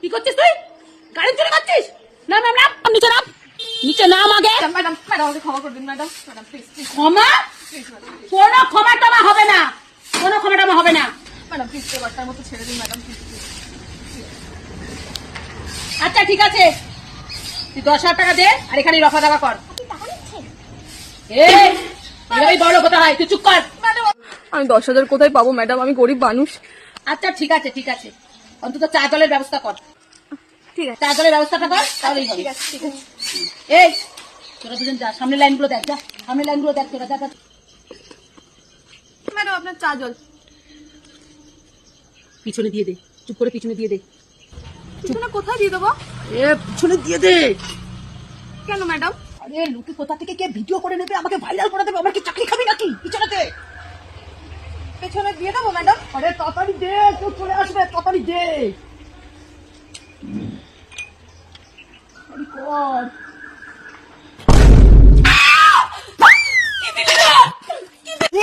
কি করছিস তুই? গাড়ি চুরি করছিস? না নাম নাম নিচে নাম, নিচে নাম আগে। ম্যাডাম ম্যাডাম আমাকে ক্ষমা করে দিন ম্যাডাম, ম্যাডাম প্লিজ প্লিজ ক্ষমা? প্লিজ ম্যাডাম প্লিজ কোনো ক্ষমা টমা হবে না, কোনো ক্ষমা টমা হবে না। ম্যাডাম প্লিজ এবারটার মতো ছেড়ে দিন ম্যাডাম প্লিজ প্লিজ। আচ্ছা ঠিক আছে, তুই 10,000 টাকা দে আর এখানে রফা দফা কর। এই বড় কথা হয়, তুই চুপ কর। ম্যাডাম আমি 10,000 কোথায় পাবো ম্যাডাম, আমি গরিব মানুষ। আচ্ছা ঠিক আছে ঠিক আছে, অন্তত চা জলের ব্যবস্থা কর। ঠিক আছে চা জলের ব্যবস্থাটা কর, তাহলেই হবে। ঠিক আছে ঠিক আছে। এই তোরা দুজন যা, সামনে লাইনগুলো দেখ, যা সামনে লাইনগুলো দেখ তোরা, যা যা। ম্যাডাম আপনার চা জল। পিছনে দিয়ে দে, চুপ করে পিছনে দিয়ে দে। পিছনে কোথায় দিয়ে দেবো? পিছনে দিয়ে দে। কেন ম্যাডাম? আরে লোকে কোথা থেকে কে ভিডিও করে নেবে, আমাকে ভাইরাল করে দেবে, আমার কি চাকরি খাবি নাকি? পিছনে দে। পেছনে দিয়ে দেবো ম্যাডাম? আরে তাড়াতাড়ি দে, কেউ চলে আসবে, তাড়াতাড়ি দে। কর। কি দিলি রে? কি দিলি?